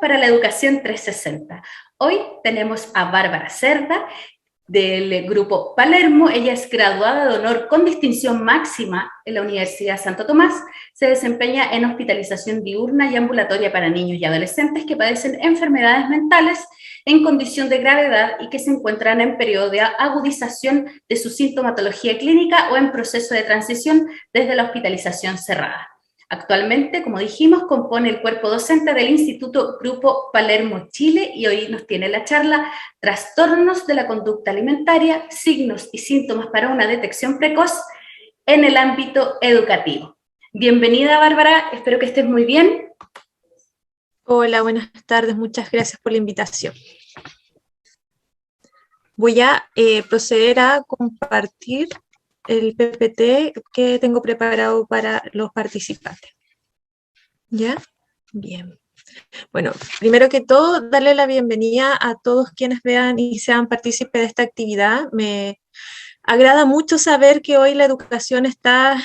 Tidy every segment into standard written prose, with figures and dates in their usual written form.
para la Educación 360. Hoy tenemos a Bárbara Cerda, del grupo Palermo. Ella es graduada de honor con distinción máxima en la Universidad Santo Tomás. Se desempeña en hospitalización diurna y ambulatoria para niños y adolescentes que padecen enfermedades mentales en condición de gravedad y que se encuentran en periodo de agudización de su sintomatología clínica o en proceso de transición desde la hospitalización cerrada. Actualmente, como dijimos, compone el cuerpo docente del Instituto Grupo Palermo Chile y hoy nos tiene la charla Trastornos de la conducta alimentaria, signos y síntomas para una detección precoz en el ámbito educativo. Bienvenida, Bárbara, espero que estés muy bien. Hola, buenas tardes, muchas gracias por la invitación. Voy a proceder a compartir el PPT que tengo preparado para los participantes. ¿Ya? Bien. Bueno, primero que todo, darle la bienvenida a todos quienes vean y sean partícipes de esta actividad. Me agrada mucho saber que hoy la educación está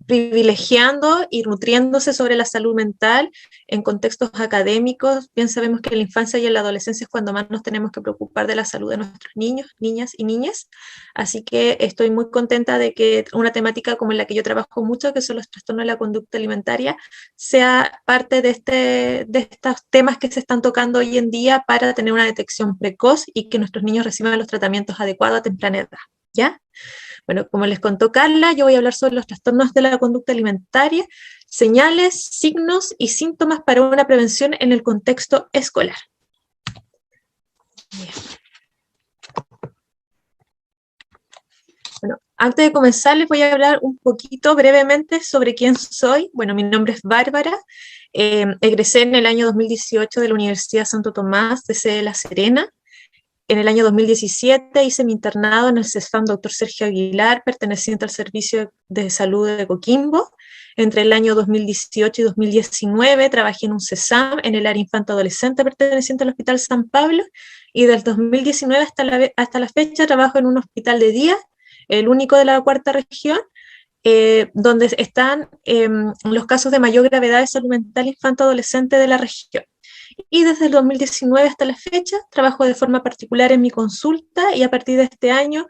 privilegiando y nutriéndose sobre la salud mental en contextos académicos. Bien sabemos que en la infancia y en la adolescencia es cuando más nos tenemos que preocupar de la salud de nuestros niños, niñas y niñas. Así que estoy muy contenta de que una temática como la que yo trabajo mucho, que son los trastornos de la conducta alimentaria, sea parte de estos temas que se están tocando hoy en día para tener una detección precoz y que nuestros niños reciban los tratamientos adecuados a temprana edad. ¿Ya? Bueno, como les contó Carla, yo voy a hablar sobre los trastornos de la conducta alimentaria, señales, signos y síntomas para una prevención en el contexto escolar. Bien. Bueno, antes de comenzar les voy a hablar un poquito brevemente sobre quién soy. Bueno, mi nombre es Bárbara, egresé en el año 2018 de la Universidad Santo Tomás de sede de La Serena. En el año 2017 hice mi internado en el CESFAM Dr. Sergio Aguilar, perteneciente al Servicio de Salud de Coquimbo. Entre el año 2018 y 2019 trabajé en un CESAM en el área infanto-adolescente perteneciente al Hospital San Pablo, y desde 2019 hasta la fecha trabajo en un hospital de día, el único de la cuarta región, donde están los casos de mayor gravedad de salud mental infanto-adolescente de la región. Y desde el 2019 hasta la fecha trabajo de forma particular en mi consulta, y a partir de este año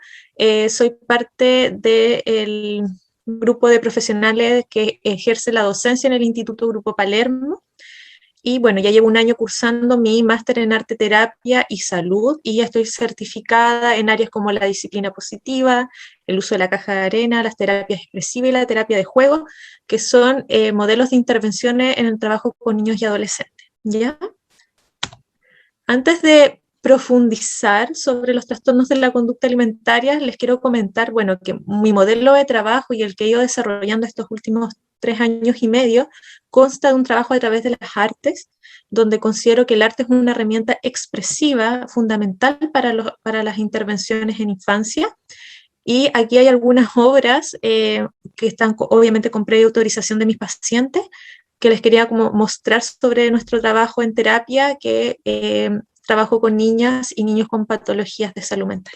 soy parte del grupo de profesionales que ejerce la docencia en el Instituto Grupo Palermo. Y bueno, ya llevo un año cursando mi máster en arte terapia y salud, y ya estoy certificada en áreas como la disciplina positiva, el uso de la caja de arena, las terapias expresivas y la terapia de juego, que son modelos de intervenciones en el trabajo con niños y adolescentes. ¿Ya? Antes de profundizar sobre los trastornos de la conducta alimentaria, les quiero comentar, bueno, que mi modelo de trabajo y el que he ido desarrollando estos últimos 3 años y medio consta de un trabajo a través de las artes, donde considero que el arte es una herramienta expresiva fundamental para las intervenciones en infancia. Y aquí hay algunas obras que están obviamente con previa autorización de mis pacientes, que les quería como mostrar sobre nuestro trabajo en terapia, que trabajo con niñas y niños con patologías de salud mental.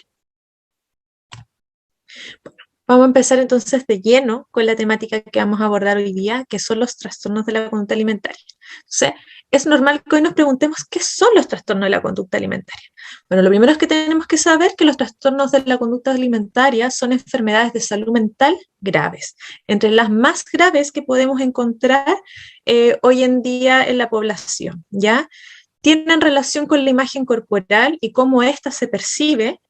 Bueno, vamos a empezar entonces de lleno con la temática que vamos a abordar hoy día, que son los trastornos de la conducta alimentaria. Entonces, es normal que hoy nos preguntemos qué son los trastornos de la conducta alimentaria. Bueno, lo primero es que tenemos que saber que los trastornos de la conducta alimentaria son enfermedades de salud mental graves, entre las más graves que podemos encontrar hoy en día en la población, ¿ya? Tienen relación con la imagen corporal y cómo ésta se percibe,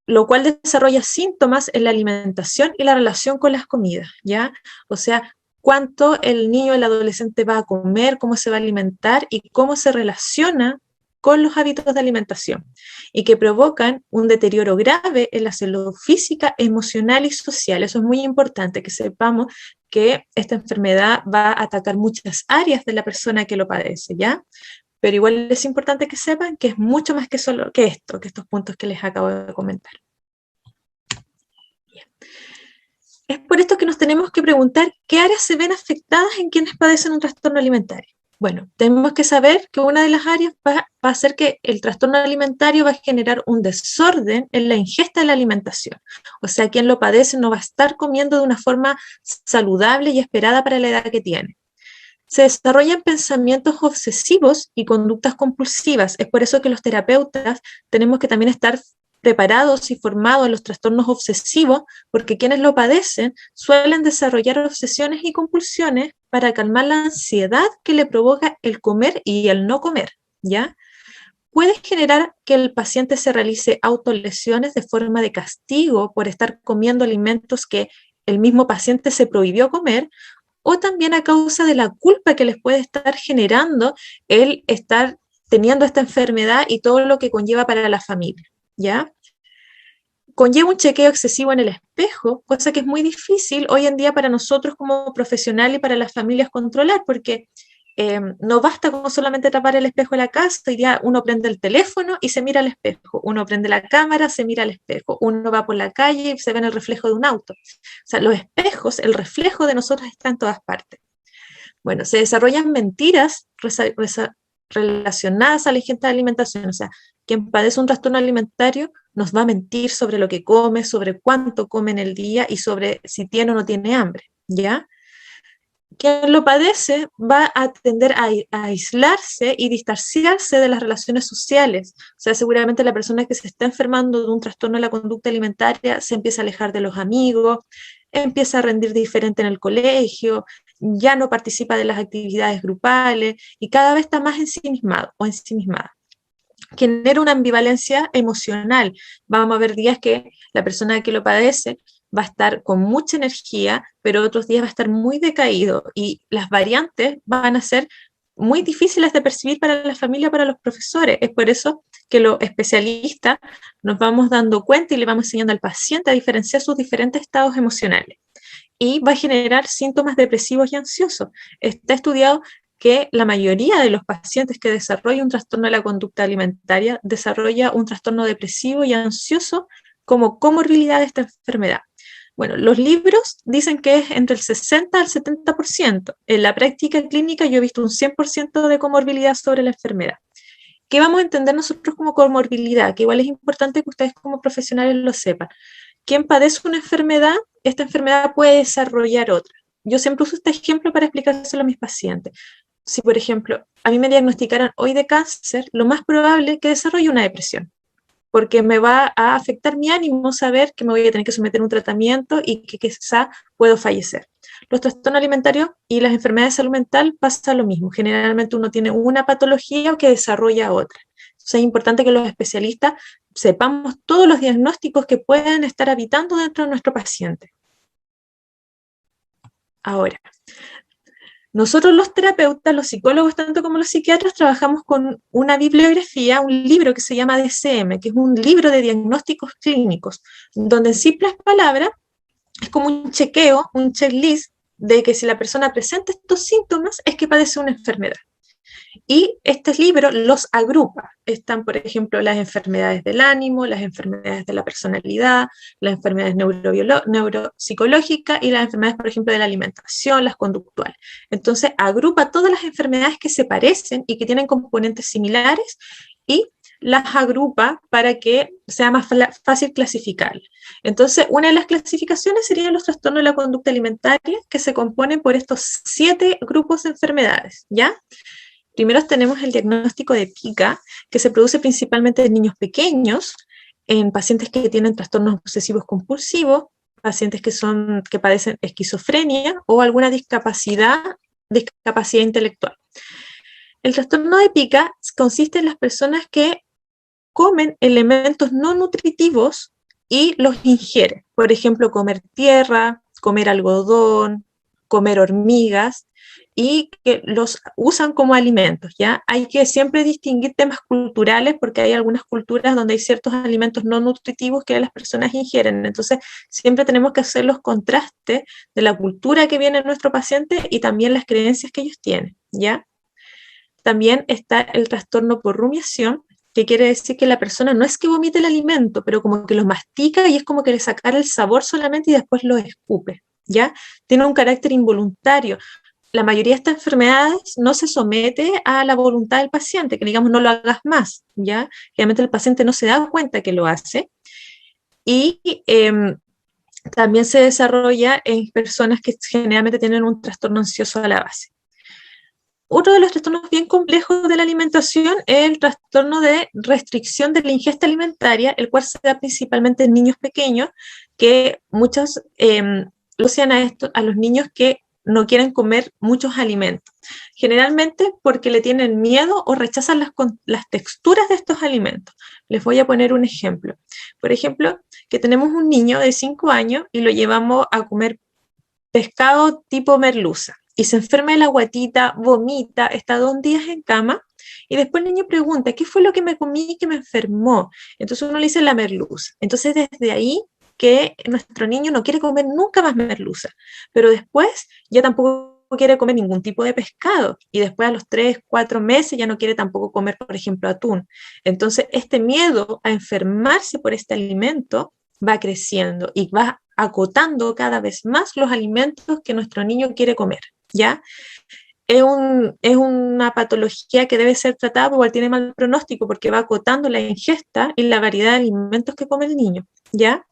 lo cual desarrolla síntomas en la alimentación y la relación con las comidas, ¿ya? O sea, cuánto el niño o el adolescente va a comer, cómo se va a alimentar y cómo se relaciona con los hábitos de alimentación, y que provocan un deterioro grave en la salud física, emocional y social. Eso es muy importante, que sepamos que esta enfermedad va a atacar muchas áreas de la persona que lo padece, ¿ya? Pero igual es importante que sepan que es mucho más que solo que esto, que estos puntos que les acabo de comentar. Bien. Es por esto que nos tenemos que preguntar qué áreas se ven afectadas en quienes padecen un trastorno alimentario. Bueno, tenemos que saber que una de las áreas va a ser que el trastorno alimentario va a generar un desorden en la ingesta de la alimentación. O sea, quien lo padece no va a estar comiendo de una forma saludable y esperada para la edad que tiene. Se desarrollan pensamientos obsesivos y conductas compulsivas. Es por eso que los terapeutas tenemos que también estar preparados y formados en los trastornos obsesivos, porque quienes lo padecen suelen desarrollar obsesiones y compulsiones para calmar la ansiedad que le provoca el comer y el no comer, ¿ya? Puede generar que el paciente se realice autolesiones de forma de castigo por estar comiendo alimentos que el mismo paciente se prohibió comer, o también a causa de la culpa que les puede estar generando el estar teniendo esta enfermedad y todo lo que conlleva para la familia, ¿ya? Conlleva un chequeo excesivo en el espejo, cosa que es muy difícil hoy en día para nosotros como profesionales y para las familias controlar, porque no basta con solamente tapar el espejo de la casa, hoy día uno prende el teléfono y se mira al espejo, uno prende la cámara, se mira al espejo, uno va por la calle y se ve en el reflejo de un auto. O sea, los espejos, el reflejo de nosotros está en todas partes. Bueno, se desarrollan mentiras relacionadas a la higiene de alimentación, o sea, quien padece un trastorno alimentario nos va a mentir sobre lo que come, sobre cuánto come en el día y sobre si tiene o no tiene hambre, ¿ya? Quien lo padece va a tender a aislarse y distanciarse de las relaciones sociales. O sea, seguramente la persona que se está enfermando de un trastorno de la conducta alimentaria se empieza a alejar de los amigos, empieza a rendir diferente en el colegio, ya no participa de las actividades grupales y cada vez está más ensimismado o ensimismada. Genera una ambivalencia emocional. Vamos a ver días que la persona que lo padece va a estar con mucha energía, pero otros días va a estar muy decaído y las variantes van a ser muy difíciles de percibir para la familia, para los profesores. Es por eso que los especialistas nos vamos dando cuenta y le vamos enseñando al paciente a diferenciar sus diferentes estados emocionales. Y va a generar síntomas depresivos y ansiosos. Está estudiado que la mayoría de los pacientes que desarrollan un trastorno de la conducta alimentaria desarrolla un trastorno depresivo y ansioso como comorbilidad de esta enfermedad. Bueno, los libros dicen que es entre el 60 al 70%. En la práctica clínica yo he visto un 100% de comorbilidad sobre la enfermedad. ¿Qué vamos a entender nosotros como comorbilidad? Que igual es importante que ustedes como profesionales lo sepan. Quien padece una enfermedad, esta enfermedad puede desarrollar otra. Yo siempre uso este ejemplo para explicárselo a mis pacientes. Si, por ejemplo, a mí me diagnosticaran hoy de cáncer, lo más probable es que desarrolle una depresión, porque me va a afectar mi ánimo saber que me voy a tener que someter a un tratamiento y que quizá puedo fallecer. Los trastornos alimentarios y las enfermedades de salud mental pasa lo mismo. Generalmente uno tiene una patología o que desarrolla otra. Entonces es importante que los especialistas sepamos todos los diagnósticos que pueden estar habitando dentro de nuestro paciente. Ahora, nosotros los terapeutas, los psicólogos, tanto como los psiquiatras, trabajamos con una bibliografía, un libro que se llama DSM, que es un libro de diagnósticos clínicos, donde en simples palabras es como un chequeo, un checklist de que si la persona presenta estos síntomas es que padece una enfermedad. Y este libro los agrupa. Están, por ejemplo, las enfermedades del ánimo, las enfermedades de la personalidad, las enfermedades neuropsicológicas y las enfermedades, por ejemplo, de la alimentación, las conductuales. Entonces, agrupa todas las enfermedades que se parecen y que tienen componentes similares y las agrupa para que sea más fácil clasificar. Entonces, una de las clasificaciones serían los trastornos de la conducta alimentaria, que se componen por estos 7 grupos de enfermedades, ¿ya? Primero tenemos el diagnóstico de pica, que se produce principalmente en niños pequeños, en pacientes que tienen trastornos obsesivos compulsivos, pacientes que padecen esquizofrenia o alguna discapacidad intelectual. El trastorno de pica consiste en las personas que comen elementos no nutritivos y los ingieren. Por ejemplo, comer tierra, comer algodón, comer hormigas, y que los usan como alimentos, ¿ya? Hay que siempre distinguir temas culturales porque hay algunas culturas donde hay ciertos alimentos no nutritivos que las personas ingieren, entonces siempre tenemos que hacer los contrastes de la cultura que viene en nuestro paciente y también las creencias que ellos tienen, ¿ya? También está el trastorno por rumiación, que quiere decir que la persona no es que vomite el alimento, pero como que lo mastica y es como que le sacara el sabor solamente y después lo escupe, ¿ya? Tiene un carácter involuntario. La mayoría de estas enfermedades no se somete a la voluntad del paciente, que digamos no lo hagas más, ¿ya? Realmente el paciente no se da cuenta que lo hace. Y también se desarrolla en personas que generalmente tienen un trastorno ansioso a la base. otro de los trastornos bien complejos de la alimentación es el trastorno de restricción de la ingesta alimentaria, el cual se da principalmente en niños pequeños, que muchos lo asocian a esto, a los niños que no quieren comer muchos alimentos, generalmente porque le tienen miedo o rechazan las texturas de estos alimentos. Les voy a poner un ejemplo. Por ejemplo, que tenemos un niño de 5 años y lo llevamos a comer pescado tipo merluza y se enferma de la guatita, vomita, está 2 días en cama y después el niño pregunta, ¿qué fue lo que me comí que me enfermó? Entonces uno le dice la merluza. Entonces desde ahí que nuestro niño no quiere comer nunca más merluza, pero después ya tampoco quiere comer ningún tipo de pescado y después a los 3, 4 meses ya no quiere tampoco comer, por ejemplo, atún. Entonces este miedo a enfermarse por este alimento va creciendo y va acotando cada vez más los alimentos que nuestro niño quiere comer, ¿ya? Es una patología que debe ser tratada, pero igual tiene mal pronóstico porque va acotando la ingesta y la variedad de alimentos que come el niño, ¿ya?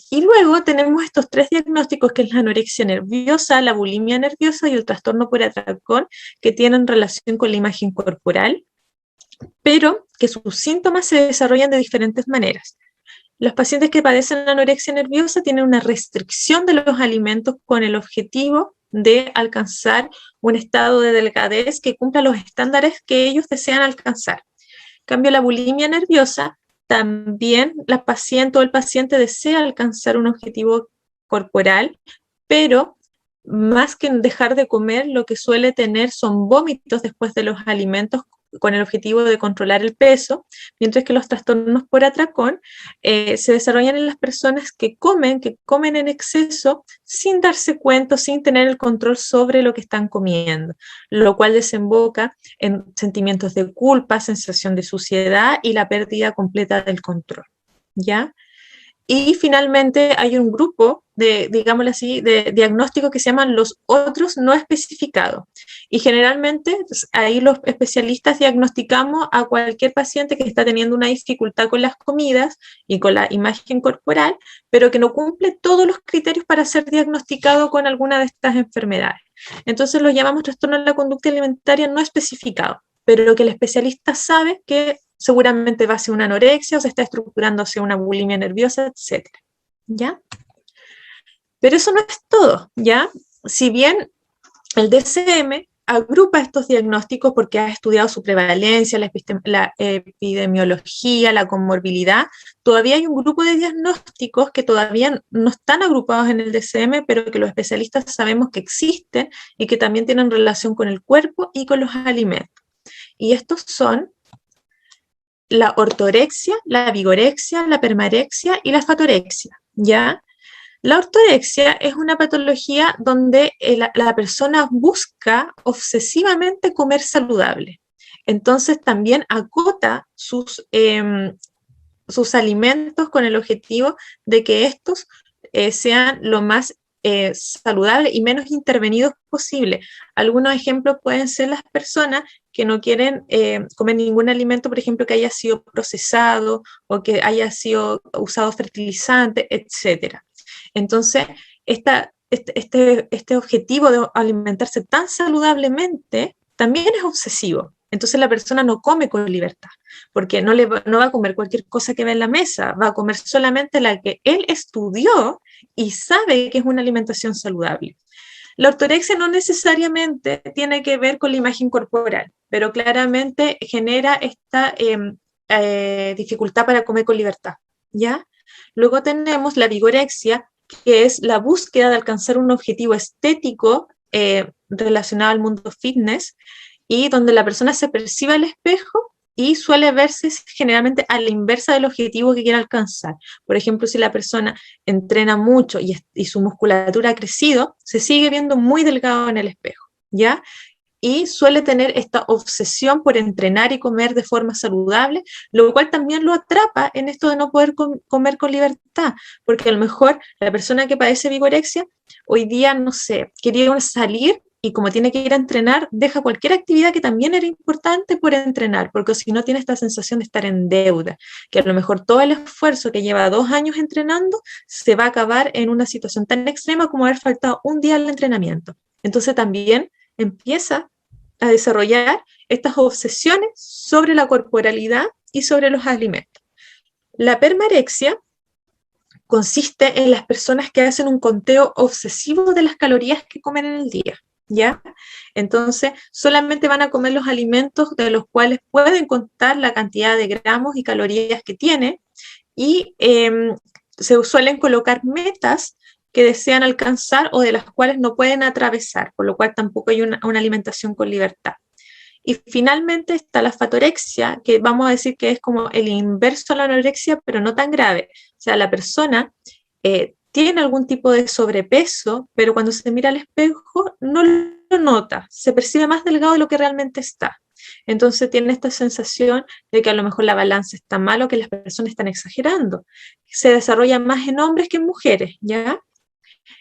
Y luego tenemos estos 3 diagnósticos, que es la anorexia nerviosa, la bulimia nerviosa y el trastorno por atracón, que tienen relación con la imagen corporal, pero que sus síntomas se desarrollan de diferentes maneras. Los pacientes que padecen anorexia nerviosa tienen una restricción de los alimentos con el objetivo de alcanzar un estado de delgadez que cumpla los estándares que ellos desean alcanzar. En cambio, la bulimia nerviosa, también la paciente o el paciente desea alcanzar un objetivo corporal, pero más que dejar de comer, lo que suele tener son vómitos después de los alimentos con el objetivo de controlar el peso, mientras que los trastornos por atracón se desarrollan en las personas que comen en exceso sin darse cuenta, sin tener el control sobre lo que están comiendo, lo cual desemboca en sentimientos de culpa, sensación de suciedad y la pérdida completa del control, ¿ya? Y finalmente hay un grupo de, digámoslo así, de diagnósticos que se llaman los otros no especificados. Y generalmente ahí los especialistas diagnosticamos a cualquier paciente que está teniendo una dificultad con las comidas y con la imagen corporal, pero que no cumple todos los criterios para ser diagnosticado con alguna de estas enfermedades. Entonces los llamamos trastorno de la conducta alimentaria no especificado, pero que el especialista sabe que seguramente va a ser una anorexia o se está estructurando hacia una bulimia nerviosa, etc. ¿Ya? Pero eso no es todo, ¿ya? Si bien el DSM agrupa estos diagnósticos porque ha estudiado su prevalencia, la epidemiología, la comorbilidad, todavía hay un grupo de diagnósticos que todavía no están agrupados en el DSM, pero que los especialistas sabemos que existen y que también tienen relación con el cuerpo y con los alimentos. Y estos son la ortorexia, la vigorexia, la permarexia y la fatorexia, ¿ya? La ortorexia es una patología donde la persona busca obsesivamente comer saludable. Entonces también acota sus alimentos con el objetivo de que estos sean lo más saludables y menos intervenidos posible. Algunos ejemplos pueden ser las personas que no quieren comer ningún alimento, por ejemplo, que haya sido procesado o que haya sido usado fertilizante, etc. Entonces, este objetivo de alimentarse tan saludablemente también es obsesivo. Entonces la persona no come con libertad, porque no va a comer cualquier cosa que ve en la mesa, va a comer solamente la que él estudió y sabe que es una alimentación saludable. La ortorexia no necesariamente tiene que ver con la imagen corporal, pero claramente genera esta dificultad para comer con libertad, ¿ya? Luego tenemos la vigorexia, que es la búsqueda de alcanzar un objetivo estético relacionado al mundo fitness, y donde la persona se percibe al espejo y suele verse generalmente a la inversa del objetivo que quiere alcanzar. Por ejemplo, si la persona entrena mucho y su musculatura ha crecido, se sigue viendo muy delgado en el espejo, ¿ya? Y suele tener esta obsesión por entrenar y comer de forma saludable, lo cual también lo atrapa en esto de no poder comer con libertad, porque a lo mejor la persona que padece vigorexia hoy día, no sé, quería salir y como tiene que ir a entrenar, deja cualquier actividad que también era importante por entrenar, porque si no tiene esta sensación de estar en deuda, que a lo mejor todo el esfuerzo que lleva 2 años entrenando se va a acabar en una situación tan extrema como haber faltado un día al entrenamiento. Entonces también empieza a desarrollar estas obsesiones sobre la corporalidad y sobre los alimentos. La permarexia consiste en las personas que hacen un conteo obsesivo de las calorías que comen en el día, ¿ya? Entonces, solamente van a comer los alimentos de los cuales pueden contar la cantidad de gramos y calorías que tienen, y se suelen colocar metas que desean alcanzar o de las cuales no pueden atravesar, por lo cual tampoco hay una alimentación con libertad. Y finalmente está la fatorexia, que vamos a decir que es como el inverso a la anorexia, pero no tan grave. O sea, la persona tiene algún tipo de sobrepeso, pero cuando se mira al espejo no lo nota, se percibe más delgado de lo que realmente está. Entonces tiene esta sensación de que a lo mejor la balanza está mal o que las personas están exagerando. Se desarrolla más en hombres que en mujeres, ¿ya?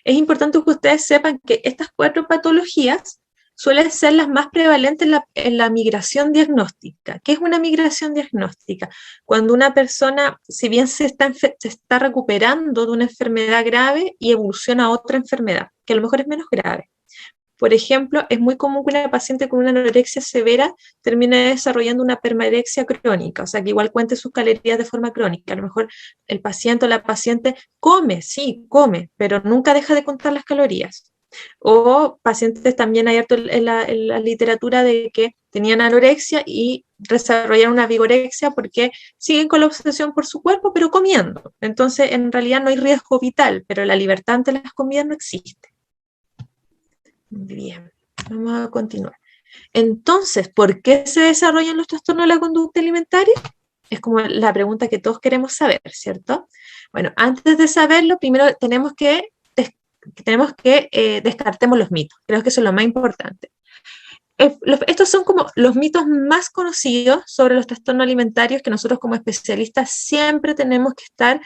Es importante que ustedes sepan que estas 4 patologías suelen ser las más prevalentes en la migración diagnóstica. ¿Qué es una migración diagnóstica? Cuando una persona, si bien se está recuperando de una enfermedad grave y evoluciona a otra enfermedad, que a lo mejor es menos grave. Por ejemplo, es muy común que una paciente con una anorexia severa termine desarrollando una permarexia crónica, o sea, que igual cuente sus calorías de forma crónica. A lo mejor el paciente o la paciente come, sí, come, pero nunca deja de contar las calorías. O pacientes también hay harto en la literatura de que tenían anorexia y desarrollaron una vigorexia porque siguen con la obsesión por su cuerpo, pero comiendo. Entonces, en realidad no hay riesgo vital, pero la libertad ante las comidas no existe. Bien, vamos a continuar. Entonces, ¿por qué se desarrollan los trastornos de la conducta alimentaria? Es como la pregunta que todos queremos saber, ¿cierto? Bueno, antes de saberlo, primero tenemos que descartemos los mitos. Creo que eso es lo más importante. Estos son como los mitos más conocidos sobre los trastornos alimentarios que nosotros como especialistas siempre tenemos que estar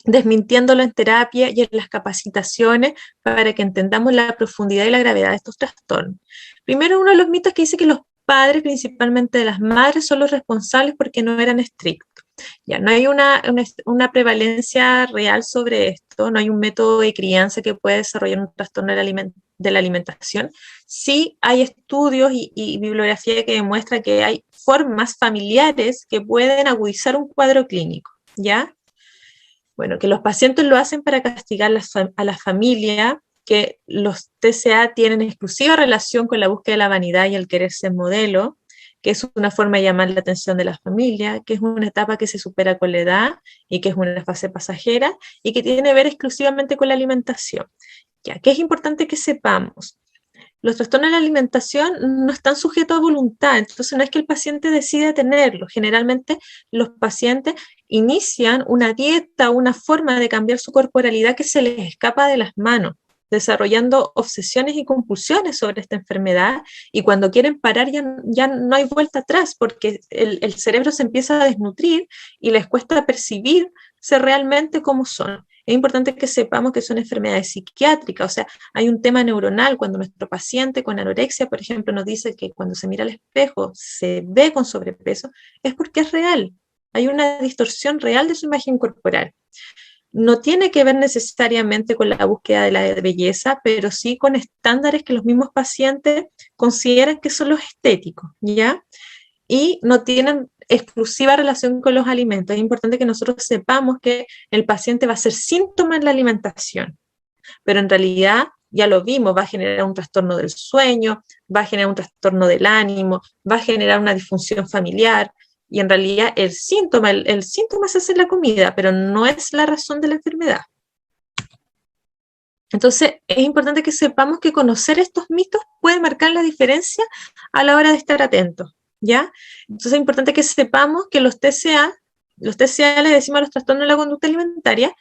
desmintiéndolo en terapia y en las capacitaciones para que entendamos la profundidad y la gravedad de estos trastornos. Primero, uno de los mitos que dice que los padres, principalmente de las madres, son los responsables porque no eran estrictos. Ya no hay una prevalencia real sobre esto, no hay un método de crianza que pueda desarrollar un trastorno de la alimentación. Sí hay estudios y bibliografía que demuestra que hay formas familiares que pueden agudizar un cuadro clínico, ¿ya? Bueno, que los pacientes lo hacen para castigar a la familia, que los TCA tienen exclusiva relación con la búsqueda de la vanidad y el querer ser modelo, que es una forma de llamar la atención de la familia, que es una etapa que se supera con la edad y que es una fase pasajera y que tiene que ver exclusivamente con la alimentación. Ya, que es importante que sepamos. Los trastornos de la alimentación no están sujetos a voluntad, entonces no es que el paciente decida tenerlo. Generalmente los pacientes inician una dieta, una forma de cambiar su corporalidad que se les escapa de las manos, desarrollando obsesiones y compulsiones sobre esta enfermedad, y cuando quieren parar ya no hay vuelta atrás porque el cerebro se empieza a desnutrir y les cuesta percibirse realmente cómo son. Es importante que sepamos que son enfermedades psiquiátricas, o sea, hay un tema neuronal. Cuando nuestro paciente con anorexia, por ejemplo, nos dice que cuando se mira al espejo se ve con sobrepeso, es porque es real. Hay una distorsión real de su imagen corporal. No tiene que ver necesariamente con la búsqueda de la belleza, pero sí con estándares que los mismos pacientes consideran que son los estéticos, ¿ya? Y no tienen exclusiva relación con los alimentos. Es importante que nosotros sepamos que el paciente va a ser síntoma en la alimentación, pero en realidad, ya lo vimos, va a generar un trastorno del sueño, va a generar un trastorno del ánimo, va a generar una disfunción familiar, y en realidad el síntoma se hace en la comida, pero no es la razón de la enfermedad. Entonces, es importante que sepamos que conocer estos mitos puede marcar la diferencia a la hora de estar atentos, ¿ya? Entonces, es importante que sepamos que los TCA le decimos a los trastornos de la conducta alimentaria,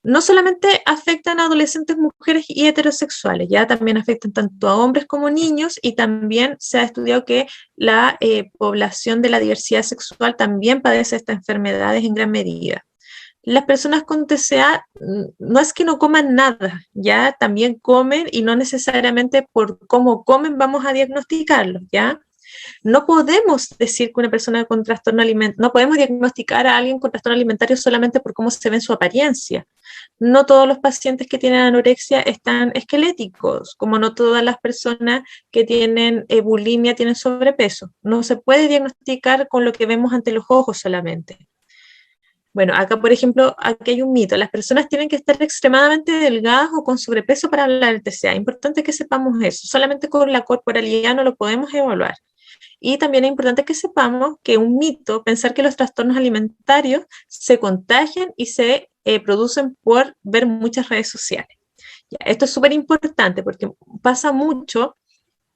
no solamente afectan a adolescentes, mujeres y heterosexuales, ya también afectan tanto a hombres como niños, y también se ha estudiado que la población de la diversidad sexual también padece estas enfermedades en gran medida. Las personas con TCA no es que no coman nada, ya también comen, y no necesariamente por cómo comen vamos a diagnosticarlos, ¿ya? No podemos decir que una persona con trastorno alimentario, no podemos diagnosticar a alguien con trastorno alimentario solamente por cómo se ve en su apariencia. No todos los pacientes que tienen anorexia están esqueléticos, como no todas las personas que tienen bulimia tienen sobrepeso. No se puede diagnosticar con lo que vemos ante los ojos solamente. Bueno, acá, por ejemplo, aquí hay un mito. Las personas tienen que estar extremadamente delgadas o con sobrepeso para hablar del TCA. Es importante que sepamos eso. Solamente con la corporalidad no lo podemos evaluar. Y también es importante que sepamos que un mito, pensar que los trastornos alimentarios se contagian y se producen por ver muchas redes sociales. Ya, esto es súper importante porque pasa mucho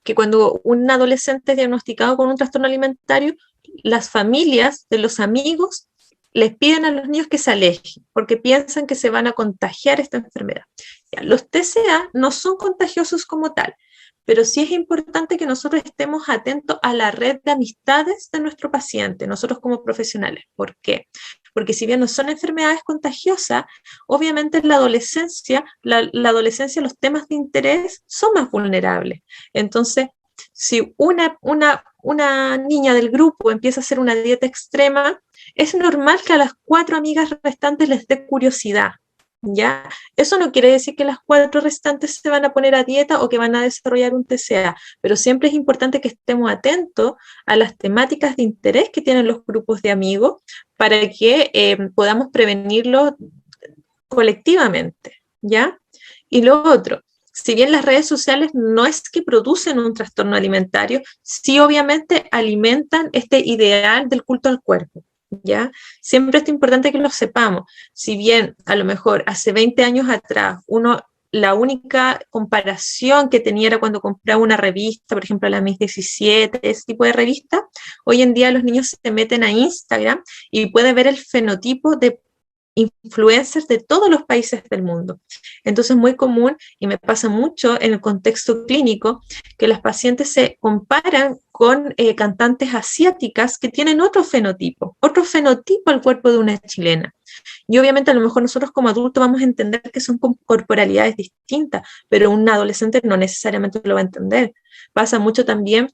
que cuando un adolescente es diagnosticado con un trastorno alimentario, las familias de los amigos les piden a los niños que se alejen porque piensan que se van a contagiar esta enfermedad. Ya, los TCA no son contagiosos como tal, pero sí es importante que nosotros estemos atentos a la red de amistades de nuestro paciente, nosotros como profesionales. ¿Por qué? Porque si bien no son enfermedades contagiosas, obviamente en la adolescencia, los temas de interés son más vulnerables. Entonces, si una niña del grupo empieza a hacer una dieta extrema, es normal que a las 4 amigas restantes les dé curiosidad, ¿ya? Eso no quiere decir que las 4 restantes se van a poner a dieta o que van a desarrollar un TCA, pero siempre es importante que estemos atentos a las temáticas de interés que tienen los grupos de amigos para que podamos prevenirlo colectivamente, ¿ya? Y lo otro, si bien las redes sociales no es que producen un trastorno alimentario, sí obviamente alimentan este ideal del culto al cuerpo, ¿ya? Siempre es importante que lo sepamos. Si bien a lo mejor hace 20 años atrás la única comparación que tenía era cuando compraba una revista, por ejemplo la Miss 17, ese tipo de revista, hoy en día los niños se meten a Instagram y pueden ver el fenotipo de influencers de todos los países del mundo. Entonces es muy común, y me pasa mucho en el contexto clínico, que las pacientes se comparan con cantantes asiáticas que tienen otro fenotipo al cuerpo de una chilena. Y obviamente a lo mejor nosotros como adultos vamos a entender que son corporalidades distintas, pero un adolescente no necesariamente lo va a entender. Pasa mucho también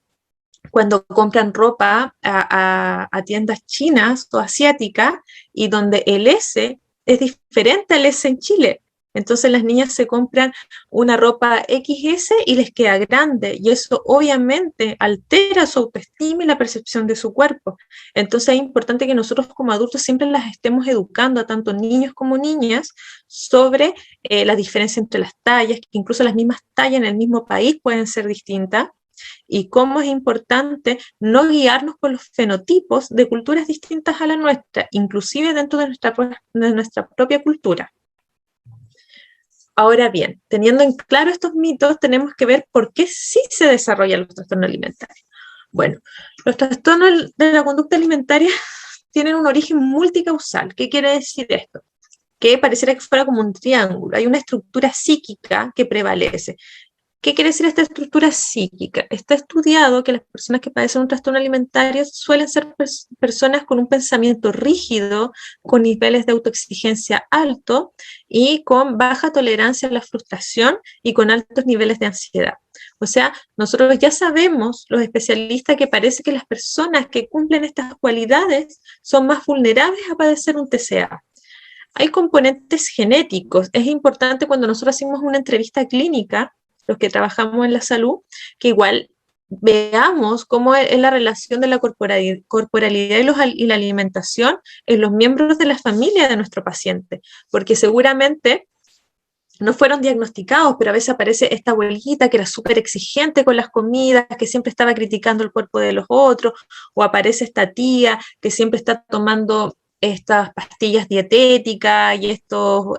cuando compran ropa a tiendas chinas o asiáticas y donde el S es diferente al S en Chile. Entonces las niñas se compran una ropa XS y les queda grande y eso obviamente altera su autoestima y la percepción de su cuerpo. Entonces es importante que nosotros como adultos siempre las estemos educando a tanto niños como niñas sobre la diferencia entre las tallas, que incluso las mismas tallas en el mismo país pueden ser distintas, y cómo es importante no guiarnos por los fenotipos de culturas distintas a la nuestra, inclusive dentro de nuestra propia cultura. Ahora bien, teniendo en claro estos mitos, tenemos que ver por qué sí se desarrollan los trastornos alimentarios. Bueno, los trastornos de la conducta alimentaria tienen un origen multicausal. ¿Qué quiere decir esto? Que pareciera que fuera como un triángulo. Hay una estructura psíquica que prevalece. ¿Qué quiere decir esta estructura psíquica? Está estudiado que las personas que padecen un trastorno alimentario suelen ser personas con un pensamiento rígido, con niveles de autoexigencia alto y con baja tolerancia a la frustración y con altos niveles de ansiedad. O sea, nosotros ya sabemos, los especialistas, que parece que las personas que cumplen estas cualidades son más vulnerables a padecer un TCA. Hay componentes genéticos. Es importante cuando nosotros hacemos una entrevista clínica, los que trabajamos en la salud, que igual veamos cómo es la relación de la corporalidad y la alimentación en los miembros de la familia de nuestro paciente, porque seguramente no fueron diagnosticados, pero a veces aparece esta abuelita que era súper exigente con las comidas, que siempre estaba criticando el cuerpo de los otros, o aparece esta tía que siempre está tomando estas pastillas dietéticas y estos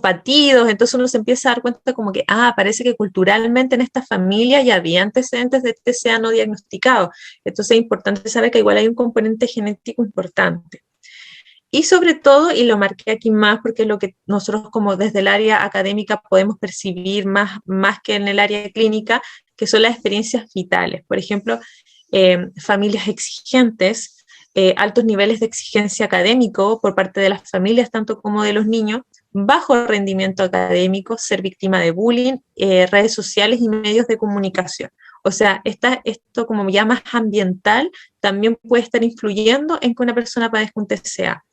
batidos. Entonces uno se empieza a dar cuenta como que, parece que culturalmente en esta familia ya había antecedentes de TCA no diagnosticados. Entonces es importante saber que igual hay un componente genético importante. Y sobre todo, y lo marqué aquí más porque es lo que nosotros como desde el área académica podemos percibir más que en el área clínica, que son las experiencias vitales. Por ejemplo, familias exigentes, altos niveles de exigencia académico por parte de las familias, tanto como de los niños, bajo rendimiento académico, ser víctima de bullying, redes sociales y medios de comunicación. O sea, esto como ya más ambiental también puede estar influyendo en que una persona padezca un TCA.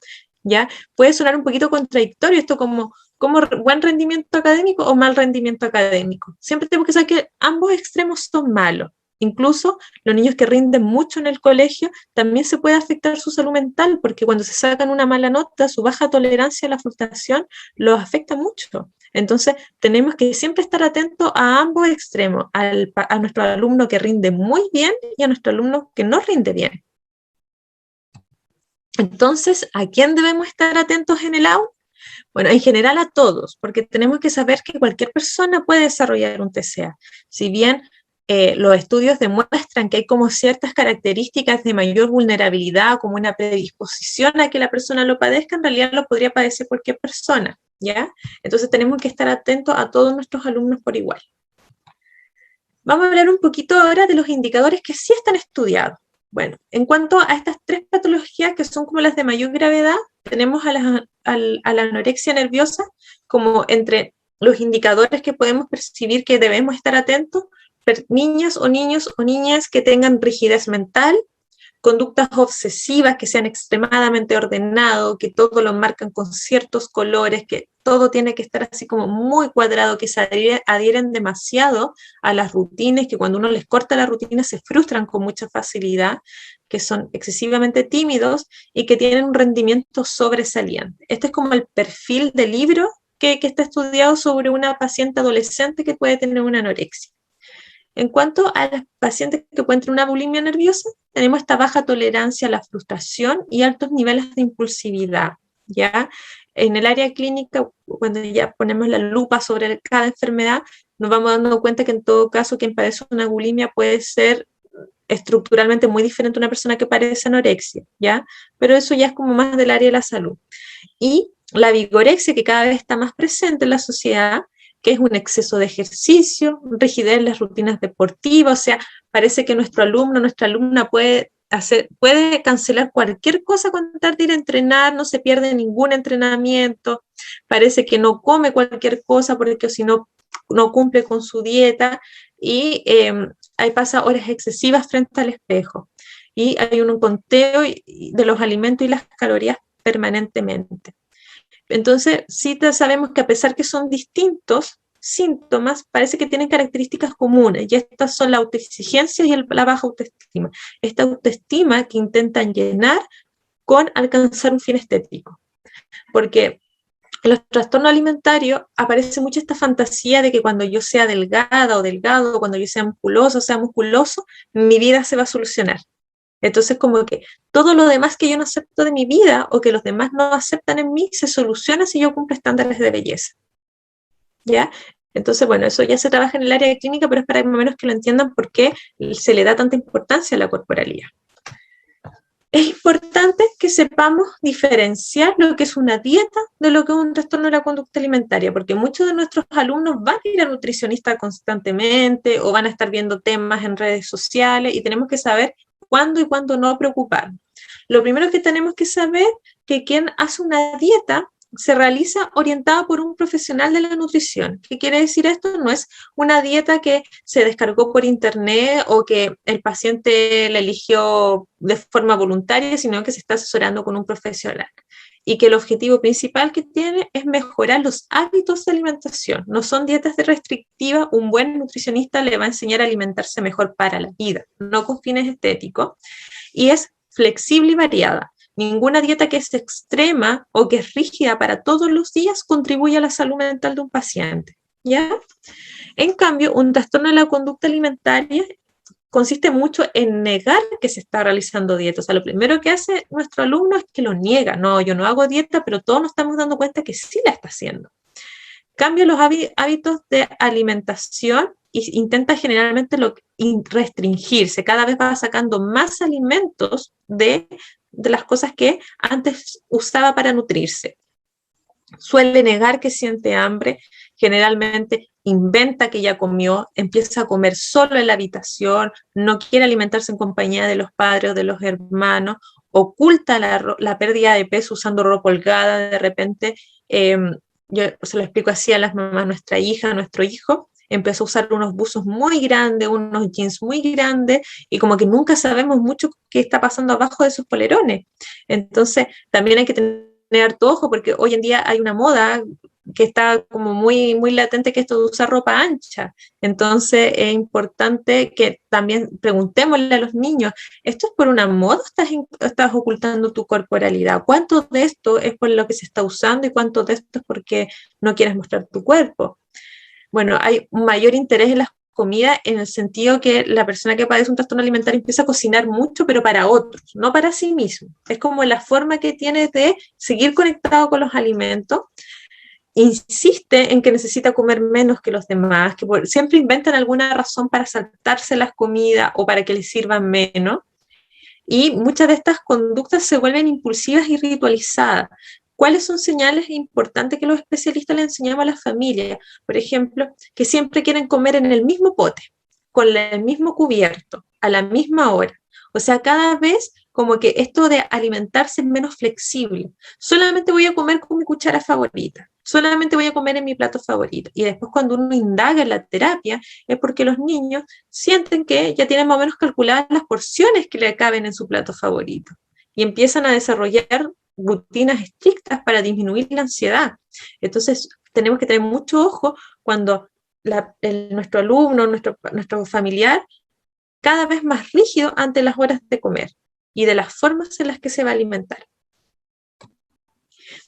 ¿Ya? Puede sonar un poquito contradictorio esto como buen rendimiento académico o mal rendimiento académico. Siempre tenemos que saber que ambos extremos son malos. Incluso los niños que rinden mucho en el colegio también se puede afectar su salud mental, porque cuando se sacan una mala nota, su baja tolerancia a la frustración los afecta mucho. Entonces, tenemos que siempre estar atentos a ambos extremos, a nuestro alumno que rinde muy bien y a nuestro alumno que no rinde bien. Entonces, ¿a quién debemos estar atentos en el aula? Bueno, en general a todos, porque tenemos que saber que cualquier persona puede desarrollar un TCA. Si bien los estudios demuestran que hay como ciertas características de mayor vulnerabilidad, como una predisposición a que la persona lo padezca, en realidad lo podría padecer cualquier persona, ¿ya? Entonces tenemos que estar atentos a todos nuestros alumnos por igual. Vamos a hablar un poquito ahora de los indicadores que sí están estudiados. Bueno, en cuanto a estas 3 patologías que son como las de mayor gravedad, tenemos a la anorexia nerviosa como entre los indicadores que podemos percibir que debemos estar atentos, niñas o niños o niñas que tengan rigidez mental, conductas obsesivas que sean extremadamente ordenados, que todo lo marcan con ciertos colores, que todo tiene que estar así como muy cuadrado, que se adhieren demasiado a las rutinas, que cuando uno les corta la rutina se frustran con mucha facilidad, que son excesivamente tímidos y que tienen un rendimiento sobresaliente. Este es como el perfil de libro que está estudiado sobre una paciente adolescente que puede tener una anorexia. En cuanto a las pacientes que pueden tener una bulimia nerviosa, tenemos esta baja tolerancia a la frustración y altos niveles de impulsividad, ¿ya? En el área clínica, cuando ya ponemos la lupa sobre cada enfermedad, nos vamos dando cuenta que en todo caso quien padece una bulimia puede ser estructuralmente muy diferente a una persona que padece anorexia, ¿ya? Pero eso ya es como más del área de la salud. Y la vigorexia, que cada vez está más presente en la sociedad, que es un exceso de ejercicio, rigidez en las rutinas deportivas, o sea, parece que nuestro alumno, nuestra alumna puede cancelar cualquier cosa con tal de ir a entrenar, no se pierde ningún entrenamiento, parece que no come cualquier cosa porque si no, no cumple con su dieta y ahí pasa horas excesivas frente al espejo y hay un conteo de los alimentos y las calorías permanentemente. Entonces, sí sabemos que a pesar que son distintos síntomas, parece que tienen características comunes, y estas son la autoexigencia y la baja autoestima. Esta autoestima que intentan llenar con alcanzar un fin estético. Porque en los trastornos alimentarios aparece mucho esta fantasía de que cuando yo sea delgada o delgado, cuando yo sea musculoso o sea musculoso, mi vida se va a solucionar. Entonces, como que todo lo demás que yo no acepto de mi vida o que los demás no aceptan en mí se soluciona si yo cumplo estándares de belleza. ¿Ya? Entonces, bueno, eso ya se trabaja en el área de clínica, pero es para más o menos que lo entiendan por qué se le da tanta importancia a la corporalidad. Es importante que sepamos diferenciar lo que es una dieta de lo que es un trastorno de la conducta alimentaria, porque muchos de nuestros alumnos van a ir a nutricionista constantemente o van a estar viendo temas en redes sociales y tenemos que saber cuándo y cuándo no preocuparnos. Lo primero que tenemos que saber es que quien hace una dieta se realiza orientada por un profesional de la nutrición. ¿Qué quiere decir esto? No es una dieta que se descargó por internet o que el paciente la eligió de forma voluntaria, sino que se está asesorando con un profesional. Y que el objetivo principal que tiene es mejorar los hábitos de alimentación. No son dietas restrictivas, un buen nutricionista le va a enseñar a alimentarse mejor para la vida, no con fines estéticos. Y es flexible y variada. Ninguna dieta que es extrema o que es rígida para todos los días contribuye a la salud mental de un paciente, ¿ya? En cambio, un trastorno de la conducta alimentaria consiste mucho en negar que se está realizando dieta. O sea, lo primero que hace nuestro alumno es que lo niega. No, yo no hago dieta, pero todos nos estamos dando cuenta que sí la está haciendo. Cambia los hábitos de alimentación e intenta generalmente restringirse. Cada vez va sacando más alimentos de las cosas que antes usaba para nutrirse. Suele negar que siente hambre, generalmente inventa que ya comió, empieza a comer solo en la habitación, no quiere alimentarse en compañía de los padres o de los hermanos, oculta la pérdida de peso usando ropa holgada de repente. Yo se lo explico así a las mamás, nuestra hija, nuestro hijo, empezó a usar unos buzos muy grandes, unos jeans muy grandes, y como que nunca sabemos mucho qué está pasando abajo de esos polerones. Entonces, también hay que tener harto ojo, porque hoy en día hay una moda que está como muy, muy latente, que esto de usar ropa ancha. Entonces es importante que también preguntémosle a los niños, ¿esto es por una moda o estás ocultando tu corporalidad? ¿Cuánto de esto es por lo que se está usando y cuánto de esto es porque no quieres mostrar tu cuerpo? Bueno, hay un mayor interés en las comidas en el sentido que la persona que padece un trastorno alimentario empieza a cocinar mucho, pero para otros, no para sí mismo. Es como la forma que tiene de seguir conectado con los alimentos. Insiste en que necesita comer menos que los demás, que siempre inventan alguna razón para saltarse las comidas o para que les sirvan menos. Y muchas de estas conductas se vuelven impulsivas y ritualizadas. ¿Cuáles son señales importantes que los especialistas le enseñamos a las familias? Por ejemplo, que siempre quieren comer en el mismo pote, con el mismo cubierto, a la misma hora. O sea, cada vez como que esto de alimentarse es menos flexible. Solamente voy a comer con mi cuchara favorita, solamente voy a comer en mi plato favorito. Y después cuando uno indaga en la terapia, es porque los niños sienten que ya tienen más o menos calculadas las porciones que le caben en su plato favorito. Y empiezan a desarrollar rutinas estrictas para disminuir la ansiedad. Entonces, tenemos que tener mucho ojo cuando nuestro alumno, nuestro familiar, cada vez más rígido ante las horas de comer y de las formas en las que se va a alimentar.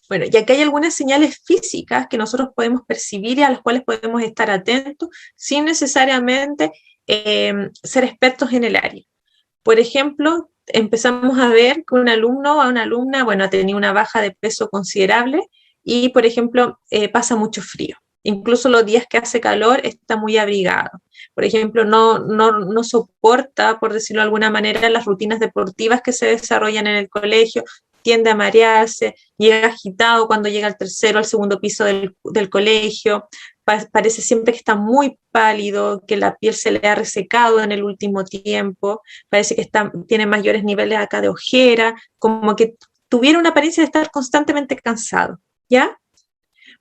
Bueno, y aquí hay algunas señales físicas que nosotros podemos percibir y a las cuales podemos estar atentos sin necesariamente ser expertos en el área. Por ejemplo, empezamos a ver que un alumno o una alumna, bueno, ha tenido una baja de peso considerable y, por ejemplo, pasa mucho frío. Incluso los días que hace calor está muy abrigado. Por ejemplo, no soporta, por decirlo de alguna manera, las rutinas deportivas que se desarrollan en el colegio, tiende a marearse, llega agitado cuando llega al tercero o al segundo piso del colegio, parece siempre que está muy pálido, que la piel se le ha resecado en el último tiempo, parece que tiene mayores niveles acá de ojera, como que tuviera una apariencia de estar constantemente cansado, ¿ya?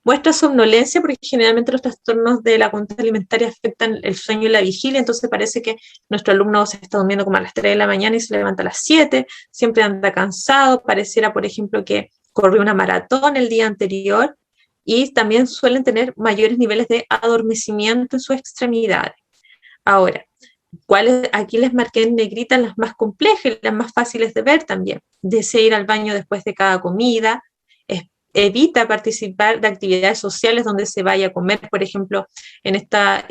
Muestra somnolencia porque generalmente los trastornos de la conducta alimentaria afectan el sueño y la vigilia, entonces parece que nuestro alumno se está durmiendo como a las 3 de la mañana y se levanta a las 7, siempre anda cansado, pareciera, por ejemplo, que corrió una maratón el día anterior y también suelen tener mayores niveles de adormecimiento en sus extremidades. Ahora, aquí les marqué en negrita las más complejas y las más fáciles de ver también. Desea ir al baño después de cada comida, evita participar de actividades sociales donde se vaya a comer, por ejemplo, en esta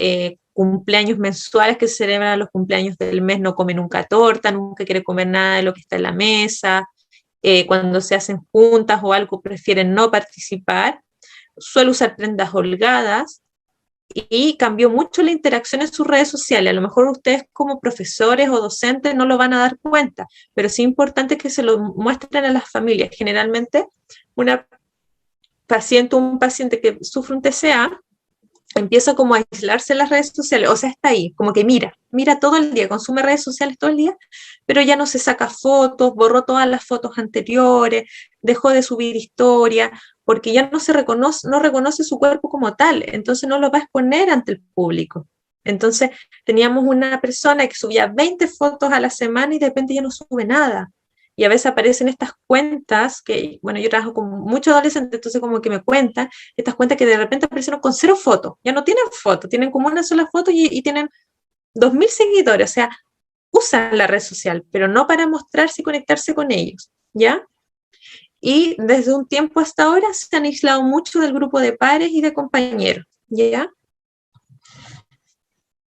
cumpleaños mensuales que se celebran los cumpleaños del mes, no come nunca torta, nunca quiere comer nada de lo que está en la mesa, cuando se hacen juntas o algo prefieren no participar, suele usar prendas holgadas y cambió mucho la interacción en sus redes sociales. A lo mejor ustedes como profesores o docentes no lo van a dar cuenta, pero sí es importante que se lo muestren a las familias. Generalmente un paciente que sufre un TCA empieza como a aislarse en las redes sociales, o sea, está ahí, como que mira todo el día, consume redes sociales todo el día, pero ya no se saca fotos, borró todas las fotos anteriores, dejó de subir historia, porque ya no reconoce su cuerpo como tal, entonces no lo va a exponer ante el público. Entonces teníamos una persona que subía 20 fotos a la semana y de repente ya no sube nada. Y a veces aparecen estas cuentas, que, bueno, yo trabajo con muchos adolescentes, entonces como que me cuentan, estas cuentas que de repente aparecieron con 0 fotos, ya no tienen fotos, tienen como una sola foto y tienen 2.000 seguidores, o sea, usan la red social, pero no para mostrarse y conectarse con ellos, ¿ya? Y desde un tiempo hasta ahora se han aislado mucho del grupo de pares y de compañeros, ¿ya?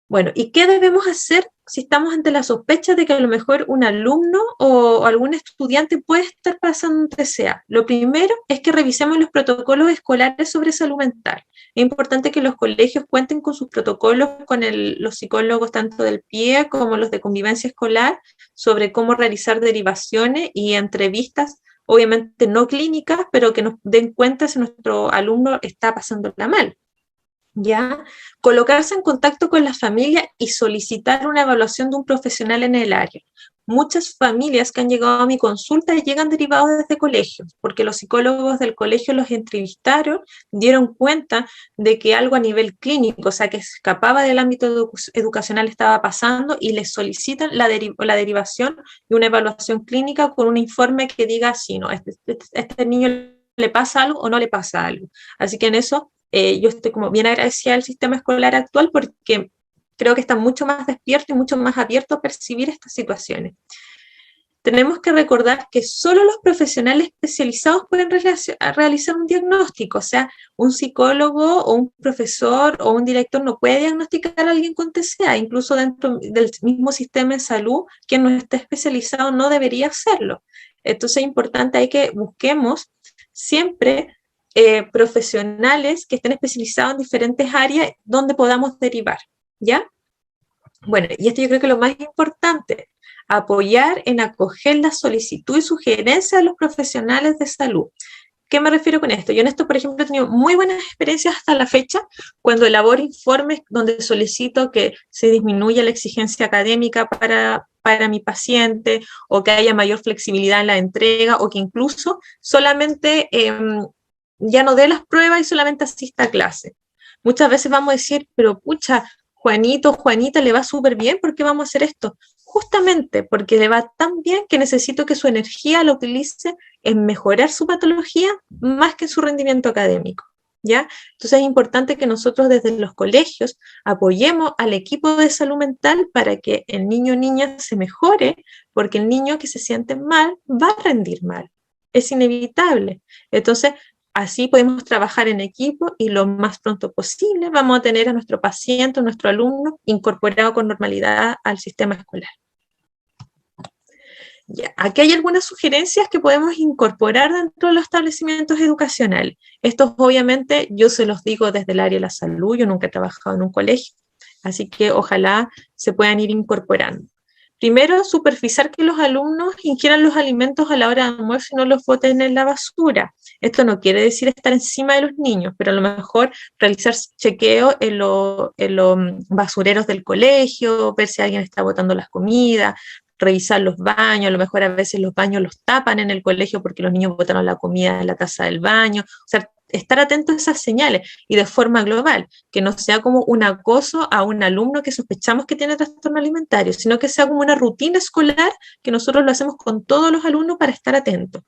Bueno, ¿y qué debemos hacer si estamos ante la sospecha de que a lo mejor un alumno o algún estudiante puede estar pasando un TCA? Lo primero es que revisemos los protocolos escolares sobre salud mental. Es importante que los colegios cuenten con sus protocolos, con los psicólogos tanto del PIE como los de convivencia escolar, sobre cómo realizar derivaciones y entrevistas, obviamente no clínicas, pero que nos den cuenta si nuestro alumno está pasándola mal. ¿ya? Colocarse en contacto con la familia y solicitar una evaluación de un profesional en el área. Muchas familias que han llegado a mi consulta llegan derivados desde colegios, porque los psicólogos del colegio los entrevistaron, dieron cuenta de que algo a nivel clínico, o sea, que escapaba del ámbito educacional estaba pasando y les solicitan la derivación y una evaluación clínica con un informe que diga si no, este niño le pasa algo o no le pasa algo. Así que en eso yo estoy como bien agradecida al sistema escolar actual porque creo que está mucho más despierto y mucho más abierto a percibir estas situaciones. Tenemos que recordar que solo los profesionales especializados pueden realizar un diagnóstico, o sea, un psicólogo o un profesor o un director no puede diagnosticar a alguien con TCA, incluso dentro del mismo sistema de salud, quien no esté especializado no debería hacerlo. Entonces es importante ahí que busquemos siempre profesionales que estén especializados en diferentes áreas donde podamos derivar, ¿ya? Bueno, y esto yo creo que es lo más importante, apoyar en acoger la solicitud y sugerencias de los profesionales de salud. ¿Qué me refiero con esto? Yo en esto, por ejemplo, he tenido muy buenas experiencias hasta la fecha cuando elaboro informes donde solicito que se disminuya la exigencia académica para mi paciente o que haya mayor flexibilidad en la entrega o que incluso solamente ya no dé las pruebas y solamente asista a clase. Muchas veces vamos a decir, pero pucha, Juanito, Juanita le va súper bien, ¿por qué vamos a hacer esto? Justamente porque le va tan bien que necesito que su energía la utilice en mejorar su patología más que en su rendimiento académico, ¿ya? Entonces es importante que nosotros desde los colegios apoyemos al equipo de salud mental para que el niño o niña se mejore, porque el niño que se siente mal va a rendir mal, es inevitable. Entonces, así podemos trabajar en equipo y lo más pronto posible vamos a tener a nuestro paciente, a nuestro alumno incorporado con normalidad al sistema escolar. Ya, aquí hay algunas sugerencias que podemos incorporar dentro de los establecimientos educacionales. Estos obviamente yo se los digo desde el área de la salud, yo nunca he trabajado en un colegio, así que ojalá se puedan ir incorporando. Primero, supervisar que los alumnos ingieran los alimentos a la hora de almuerzo y no los boten en la basura. Esto no quiere decir estar encima de los niños, pero a lo mejor realizar chequeo en los basureros del colegio, ver si alguien está botando las comidas, revisar los baños, a lo mejor a veces los baños los tapan en el colegio porque los niños botaron la comida en la taza del baño, o sea, estar atentos a esas señales y de forma global, que no sea como un acoso a un alumno que sospechamos que tiene trastorno alimentario, sino que sea como una rutina escolar que nosotros lo hacemos con todos los alumnos para estar atentos.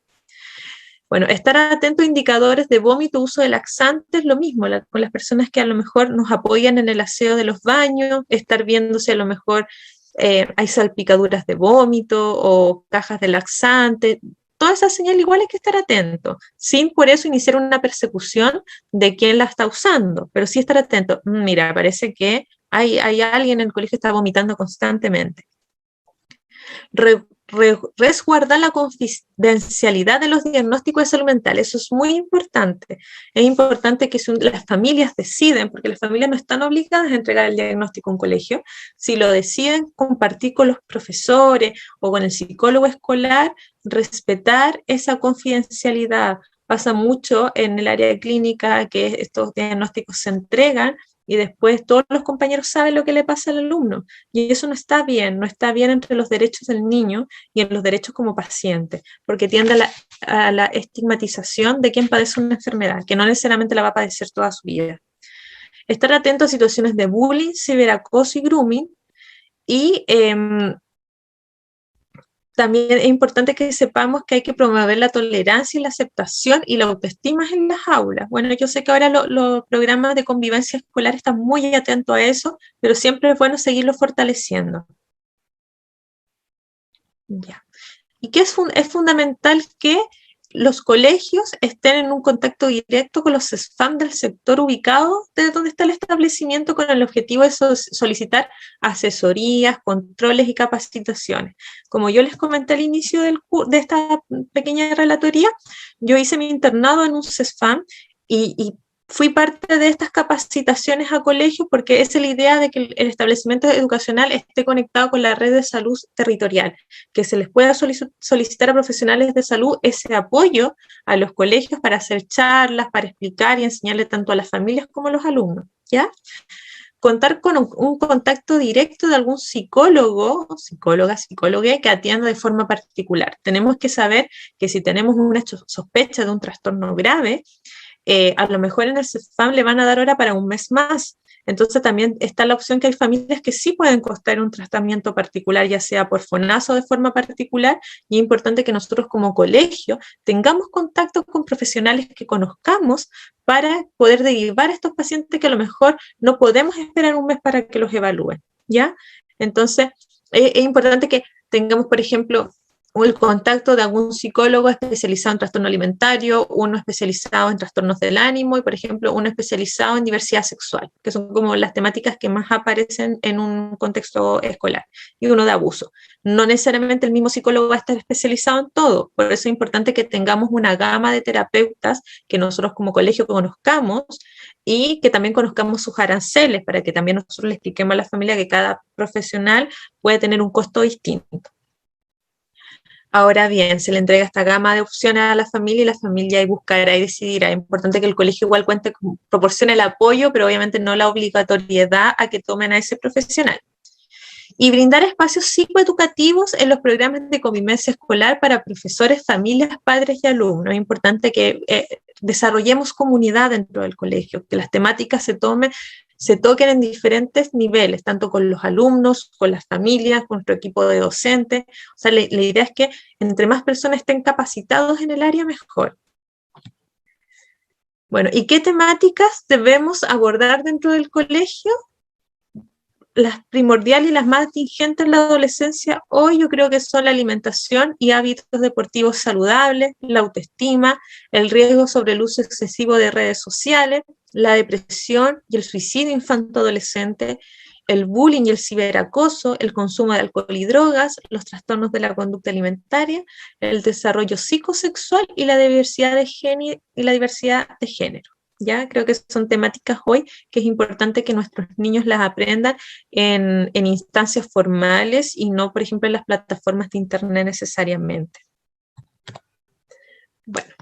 Bueno, estar atento a indicadores de vómito, uso de laxantes, lo mismo, con las personas que a lo mejor nos apoyan en el aseo de los baños, estar viéndose a lo mejor hay salpicaduras de vómito o cajas de laxante. Toda esa señal igual hay que estar atento, sin por eso iniciar una persecución de quién la está usando, pero sí estar atento. Mira, parece que hay alguien en el colegio que está vomitando constantemente. Resguardar la confidencialidad de los diagnósticos de salud mental, eso es muy importante. Es importante que si las familias deciden, porque las familias no están obligadas a entregar el diagnóstico a un colegio, si lo deciden compartir con los profesores o con el psicólogo escolar, respetar esa confidencialidad. Pasa mucho en el área clínica que estos diagnósticos se entregan y después todos los compañeros saben lo que le pasa al alumno. Y eso no está bien entre los derechos del niño y en los derechos como paciente, porque tiende a la estigmatización de quien padece una enfermedad, que no necesariamente la va a padecer toda su vida. Estar atento a situaciones de bullying, ciberacoso y grooming, y también es importante que sepamos que hay que promover la tolerancia y la aceptación y la autoestima en las aulas. Bueno, yo sé que ahora los programas de convivencia escolar están muy atentos a eso, pero siempre es bueno seguirlo fortaleciendo. Ya. Y que es fundamental que los colegios estén en un contacto directo con los SFAM del sector ubicado desde donde está el establecimiento con el objetivo de solicitar asesorías, controles y capacitaciones. Como yo les comenté al inicio de esta pequeña relatoría, yo hice mi internado en un SFAM y fui parte de estas capacitaciones a colegios porque esa es la idea de que el establecimiento educacional esté conectado con la red de salud territorial, que se les pueda solicitar a profesionales de salud ese apoyo a los colegios para hacer charlas, para explicar y enseñarle tanto a las familias como a los alumnos. ¿ya? Contar con un contacto directo de algún psicólogo, psicóloga, psicóloga que atienda de forma particular. Tenemos que saber que si tenemos una sospecha de un trastorno grave, a lo mejor en el CEFAM le van a dar hora para un mes más. Entonces también está la opción que hay familias que sí pueden costar un tratamiento particular, ya sea por FONASA o de forma particular, y es importante que nosotros como colegio tengamos contacto con profesionales que conozcamos para poder derivar a estos pacientes que a lo mejor no podemos esperar un mes para que los evalúen, ¿ya? Entonces, es importante que tengamos, por ejemplo, o el contacto de algún psicólogo especializado en trastorno alimentario, uno especializado en trastornos del ánimo y, por ejemplo, uno especializado en diversidad sexual, que son como las temáticas que más aparecen en un contexto escolar, y uno de abuso. No necesariamente el mismo psicólogo va a estar especializado en todo, por eso es importante que tengamos una gama de terapeutas que nosotros como colegio conozcamos y que también conozcamos sus aranceles, para que también nosotros le expliquemos a la familia que cada profesional puede tener un costo distinto. Ahora bien, se le entrega esta gama de opciones a la familia y la familia ahí buscará y decidirá. Es importante que el colegio igual proporcione el apoyo, pero obviamente no la obligatoriedad a que tomen a ese profesional. Y brindar espacios psicoeducativos en los programas de convivencia escolar para profesores, familias, padres y alumnos. Es importante que desarrollemos comunidad dentro del colegio, que las temáticas se toquen en diferentes niveles, tanto con los alumnos, con las familias, con nuestro equipo de docentes. O sea, la idea es que entre más personas estén capacitados en el área, mejor. Bueno, ¿y qué temáticas debemos abordar dentro del colegio? Las primordiales y las más atingentes en la adolescencia hoy yo creo que son la alimentación y hábitos deportivos saludables, la autoestima, el riesgo sobre el uso excesivo de redes sociales, la depresión y el suicidio infanto-adolescente, el bullying y el ciberacoso, el consumo de alcohol y drogas, los trastornos de la conducta alimentaria, el desarrollo psicosexual y la diversidad de género. ¿Ya? Creo que son temáticas hoy que es importante que nuestros niños las aprendan en instancias formales y no, por ejemplo, en las plataformas de internet necesariamente. Bueno,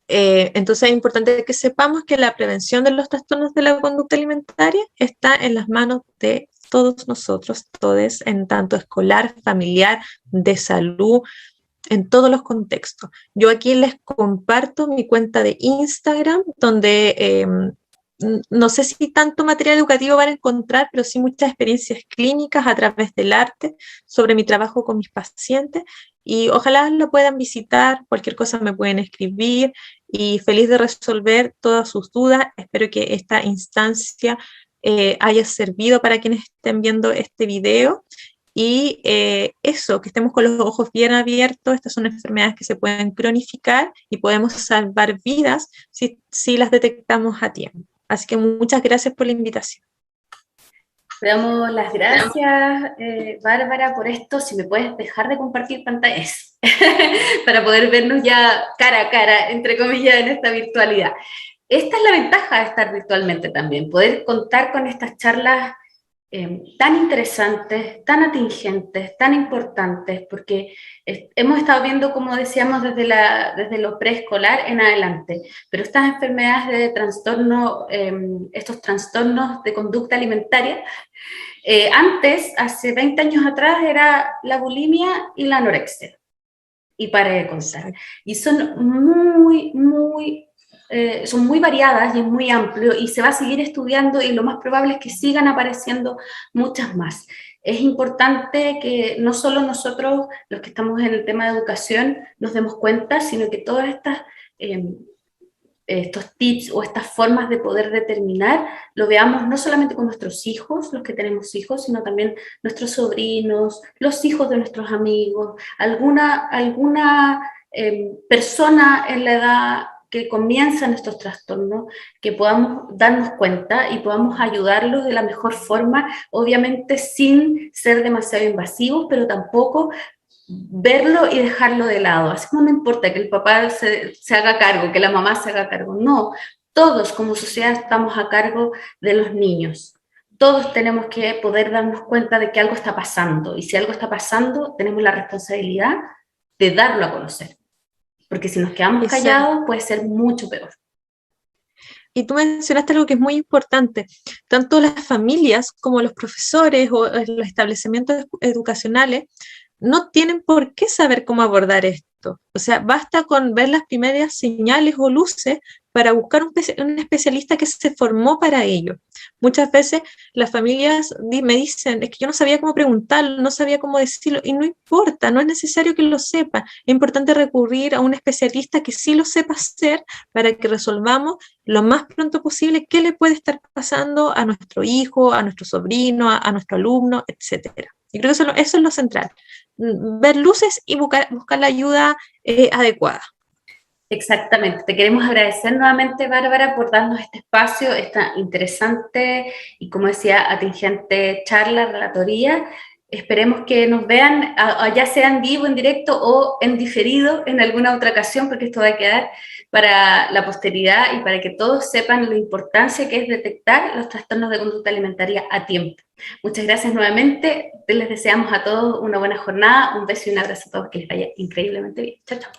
entonces es importante que sepamos que la prevención de los trastornos de la conducta alimentaria está en las manos de todos nosotros, todos, en tanto escolar, familiar, de salud, en todos los contextos. Yo aquí les comparto mi cuenta de Instagram, donde no sé si tanto material educativo van a encontrar, pero sí muchas experiencias clínicas a través del arte sobre mi trabajo con mis pacientes, y ojalá lo puedan visitar, cualquier cosa me pueden escribir, y feliz de resolver todas sus dudas. Espero que esta instancia haya servido para quienes estén viendo este video. Y eso, que estemos con los ojos bien abiertos. Estas son enfermedades que se pueden cronificar y podemos salvar vidas si las detectamos a tiempo. Así que muchas gracias por la invitación. Te damos las gracias, Bárbara, por esto. Si me puedes dejar de compartir pantallas para poder vernos ya cara a cara, entre comillas, en esta virtualidad. Esta es la ventaja de estar virtualmente también, poder contar con estas charlas tan interesantes, tan atingentes, tan importantes, porque hemos estado viendo, como decíamos, desde lo preescolar en adelante, pero estas enfermedades de trastorno, estos trastornos de conducta alimentaria, antes, hace 20 años atrás, era la bulimia y la anorexia, y para de contar. Y son son muy variadas y es muy amplio, y se va a seguir estudiando, y lo más probable es que sigan apareciendo muchas más. Es importante que no solo nosotros, los que estamos en el tema de educación, nos demos cuenta, sino que todas estos tips o estas formas de poder determinar, lo veamos no solamente con nuestros hijos, los que tenemos hijos, sino también nuestros sobrinos, los hijos de nuestros amigos, alguna persona en la edad que comienzan estos trastornos, que podamos darnos cuenta y podamos ayudarlos de la mejor forma, obviamente sin ser demasiado invasivos, pero tampoco verlo y dejarlo de lado. Así como no importa que el papá se haga cargo, que la mamá se haga cargo, no, todos como sociedad estamos a cargo de los niños. Todos tenemos que poder darnos cuenta de que algo está pasando, y si algo está pasando, tenemos la responsabilidad de darlo a conocer, porque si nos quedamos callados puede ser mucho peor. Y tú mencionaste algo que es muy importante, tanto las familias como los profesores o los establecimientos educacionales no tienen por qué saber cómo abordar esto. O sea, basta con ver las primeras señales o luces para buscar un especialista que se formó para ello. Muchas veces las familias me dicen, es que yo no sabía cómo preguntarlo, no sabía cómo decirlo, y no importa, no es necesario que lo sepa. Es importante recurrir a un especialista que sí lo sepa hacer para que resolvamos lo más pronto posible qué le puede estar pasando a nuestro hijo, a nuestro sobrino, a nuestro alumno, etcétera. Y creo que eso es lo central, ver luces y buscar la ayuda adecuada. Exactamente. Te queremos agradecer nuevamente, Bárbara, por darnos este espacio, esta interesante y, como decía, atingente charla, relatoría. Esperemos que nos vean, ya sea en vivo, en directo o en diferido en alguna otra ocasión, porque esto va a quedar para la posteridad y para que todos sepan la importancia que es detectar los trastornos de conducta alimentaria a tiempo. Muchas gracias nuevamente. Les deseamos a todos una buena jornada. Un beso y un abrazo a todos, que les vaya increíblemente bien. Chao, chao.